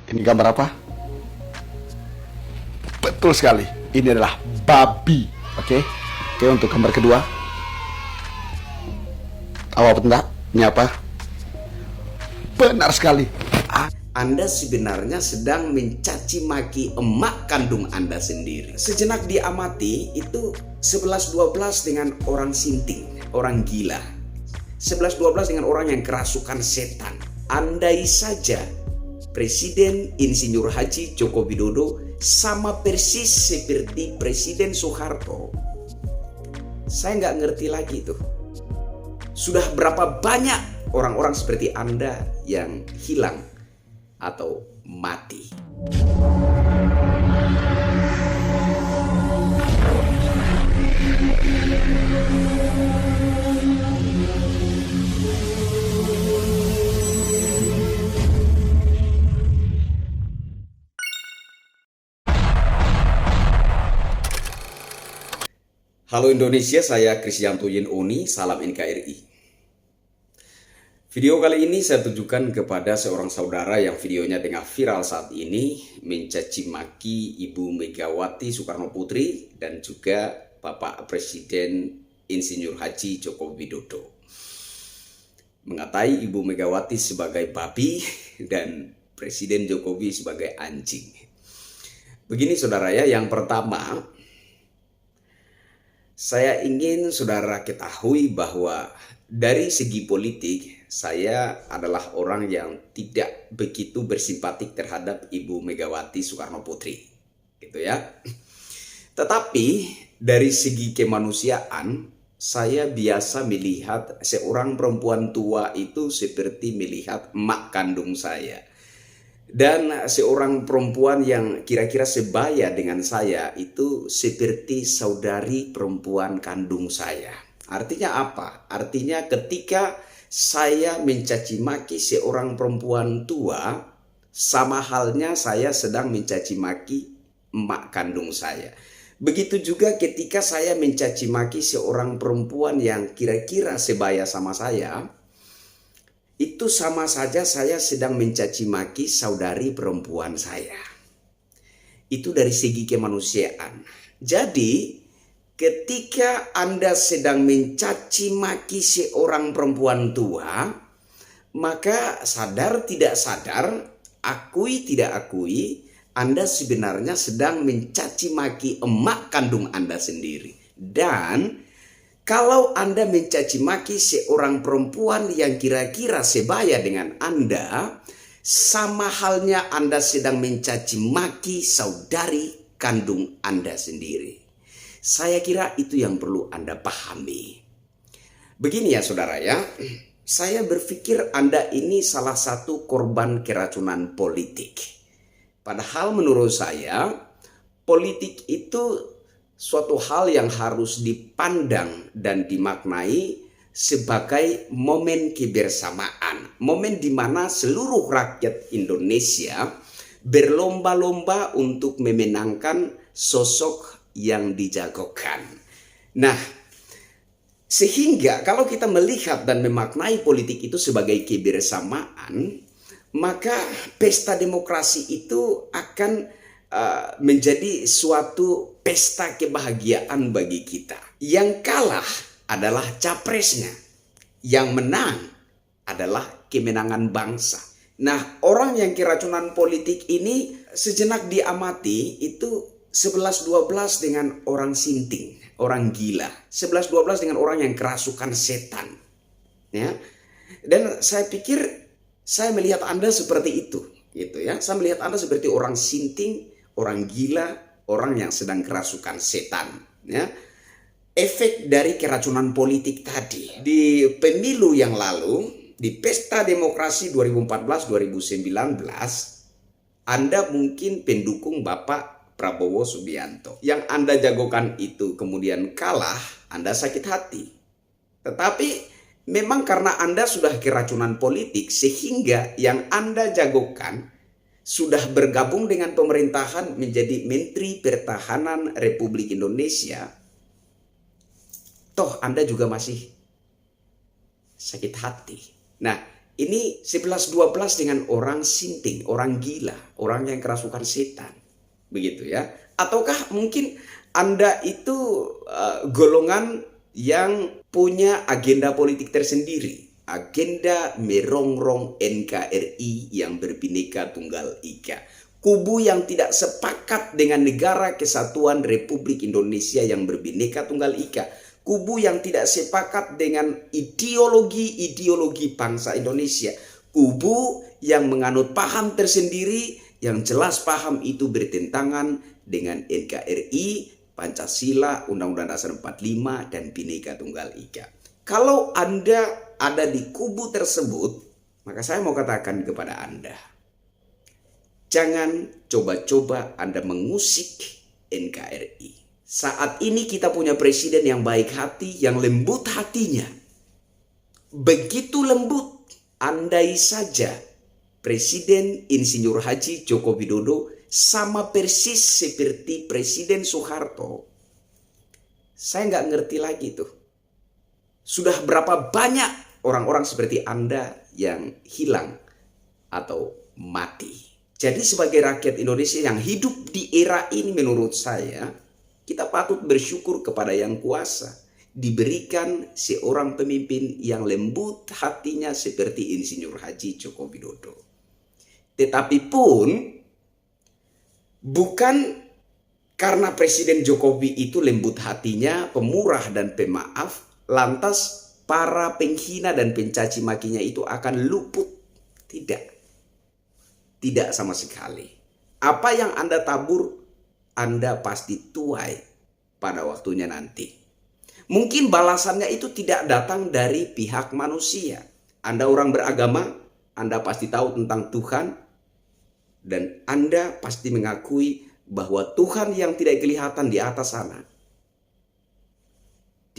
Ini gambar apa? Betul sekali. Ini adalah babi. Oke. Oke, untuk gambar kedua. Tahu apa enggak? Ini apa? Benar sekali. Anda sebenarnya sedang mencaci maki emak kandung Anda sendiri. Sejenak diamati, itu 11-12 dengan orang sinting, orang gila. 11-12 dengan orang yang kerasukan setan. Andai saja Presiden Insinyur Haji Joko Widodo sama persis seperti Presiden Soeharto, saya nggak ngerti lagi tuh. Sudah berapa banyak orang-orang seperti Anda yang hilang atau mati. Halo Indonesia, saya Krisyanto Yen Oni, salam NKRI. Video kali ini saya tujukan kepada seorang saudara yang videonya tengah viral saat ini mencaci maki Ibu Megawati Soekarno Putri dan juga Bapak Presiden Insinyur Haji Joko Widodo. Mengatai Ibu Megawati sebagai babi dan Presiden Jokowi sebagai anjing. Begini saudara ya, yang pertama, saya ingin saudara ketahui bahwa dari segi politik, saya adalah orang yang tidak begitu bersimpatik terhadap Ibu Megawati Soekarno Putri, gitu ya. Tetapi dari segi kemanusiaan, saya biasa melihat seorang perempuan tua itu seperti melihat emak kandung saya. Dan seorang perempuan yang kira-kira sebaya dengan saya itu seperti saudari perempuan kandung saya. Artinya apa? Artinya ketika saya mencaci maki seorang perempuan tua, sama halnya saya sedang mencaci maki emak kandung saya. Begitu juga ketika saya mencaci maki seorang perempuan yang kira-kira sebaya sama saya, itu sama saja saya sedang mencaci maki saudari perempuan saya. Itu dari segi kemanusiaan. Jadi ketika Anda sedang mencaci maki seorang perempuan tua, maka sadar tidak sadar, akui tidak akui, Anda sebenarnya sedang mencaci maki emak kandung Anda sendiri. Dan kalau Anda mencaci maki seorang perempuan yang kira-kira sebaya dengan Anda, sama halnya Anda sedang mencaci maki saudari kandung Anda sendiri. Saya kira itu yang perlu Anda pahami. Begini ya saudara ya, saya berpikir Anda ini salah satu korban keracunan politik. Padahal menurut saya, politik itu suatu hal yang harus dipandang dan dimaknai sebagai momen kebersamaan. Momen di mana seluruh rakyat Indonesia berlomba-lomba untuk memenangkan sosok yang dijagokan. Nah, sehingga kalau kita melihat dan memaknai politik itu sebagai kebersamaan, maka pesta demokrasi itu akan menjadi suatu pesta kebahagiaan bagi kita. Yang kalah adalah capresnya, yang menang adalah kemenangan bangsa. Nah, orang yang keracunan politik ini sejenak diamati itu 11-12 dengan orang sinting, orang gila. 11-12 dengan orang yang kerasukan setan. Ya. Dan saya pikir saya melihat Anda seperti itu, gitu ya. Saya melihat Anda seperti orang sinting, orang gila, orang yang sedang kerasukan setan. Ya. Efek dari keracunan politik tadi. Di pemilu yang lalu, di pesta demokrasi 2014-2019, Anda mungkin pendukung Bapak Prabowo Subianto. Yang Anda jagokan itu kemudian kalah, Anda sakit hati. Tetapi memang karena Anda sudah keracunan politik, sehingga yang Anda jagokan sudah bergabung dengan pemerintahan menjadi Menteri Pertahanan Republik Indonesia, toh Anda juga masih sakit hati. Nah, ini 11-12 dengan orang sinting, orang gila, orang yang kerasukan setan. Begitu ya. Ataukah mungkin Anda itu golongan yang punya agenda politik tersendiri. Agenda merongrong NKRI yang berbineka tunggal ika. Kubu yang tidak sepakat dengan negara kesatuan Republik Indonesia yang berbineka tunggal ika. Kubu yang tidak sepakat dengan ideologi-ideologi bangsa Indonesia. Kubu yang menganut paham tersendiri yang jelas paham itu bertentangan dengan NKRI, Pancasila, Undang-Undang Dasar 45, dan Bhinneka Tunggal Ika. Kalau Anda ada di kubu tersebut, maka saya mau katakan kepada Anda, jangan coba-coba Anda mengusik NKRI. Saat ini kita punya presiden yang baik hati, yang lembut hatinya. Begitu lembut, andai saja Presiden Insinyur Haji Joko Widodo sama persis seperti Presiden Soeharto. Saya nggak ngerti lagi tuh. Sudah berapa banyak orang-orang seperti Anda yang hilang atau mati. Jadi sebagai rakyat Indonesia yang hidup di era ini, menurut saya, kita patut bersyukur kepada Yang Kuasa. Diberikan seorang pemimpin yang lembut hatinya seperti Insinyur Haji Joko Widodo. Tetapi pun bukan karena Presiden Jokowi itu lembut hatinya, pemurah dan pemaaf, lantas para penghina dan pencaci makinya itu akan luput. Tidak. Tidak sama sekali. Apa yang Anda tabur, Anda pasti tuai pada waktunya nanti. Mungkin balasannya itu tidak datang dari pihak manusia. Anda orang beragama, Anda pasti tahu tentang Tuhan, dan Anda pasti mengakui bahwa Tuhan yang tidak kelihatan di atas sana,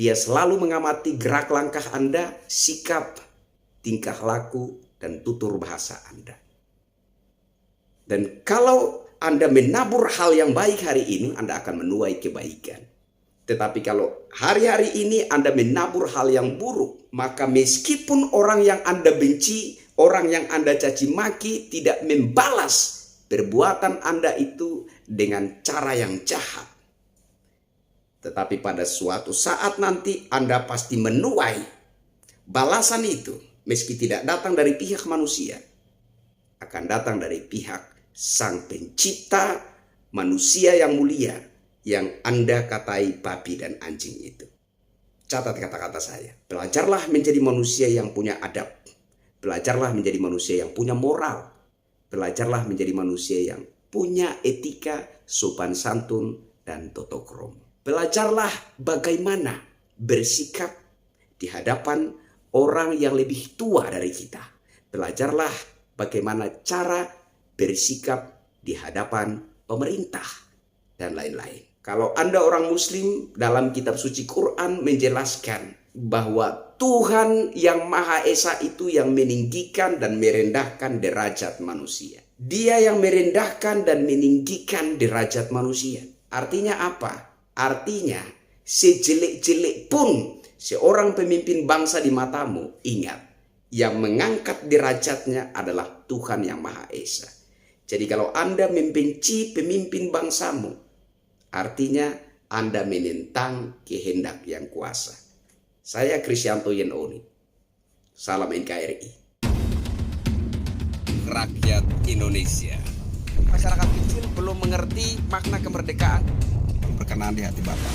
Dia selalu mengamati gerak langkah Anda, sikap, tingkah laku, dan tutur bahasa Anda. Dan kalau Anda menabur hal yang baik hari ini, Anda akan menuai kebaikan. Tetapi kalau hari-hari ini Anda menabur hal yang buruk, maka meskipun orang yang Anda benci, orang yang Anda caci maki tidak membalas perbuatan Anda itu dengan cara yang jahat, tetapi pada suatu saat nanti Anda pasti menuai balasan itu, meski tidak datang dari pihak manusia, akan datang dari pihak Sang Pencipta manusia yang mulia, yang Anda katai babi dan anjing itu. Catat kata-kata saya. Belajarlah menjadi manusia yang punya adab. Belajarlah menjadi manusia yang punya moral. Belajarlah menjadi manusia yang punya etika, sopan santun, dan tata krama. Belajarlah bagaimana bersikap di hadapan orang yang lebih tua dari kita. Belajarlah bagaimana cara bersikap di hadapan pemerintah dan lain-lain. Kalau Anda orang Muslim, dalam kitab suci Quran menjelaskan bahwa Tuhan yang Maha Esa itu yang meninggikan dan merendahkan derajat manusia. Dia yang merendahkan dan meninggikan derajat manusia. Artinya apa? Artinya sejelek-jelek pun seorang pemimpin bangsa di matamu, ingat, yang mengangkat derajatnya adalah Tuhan yang Maha Esa. Jadi kalau Anda membenci pemimpin bangsamu, artinya Anda menentang kehendak Yang Kuasa. Saya Krisyanto Yenoni. Salam NKRI. Rakyat Indonesia. Masyarakat kecil belum mengerti makna kemerdekaan. Berkenan di hati Bapak.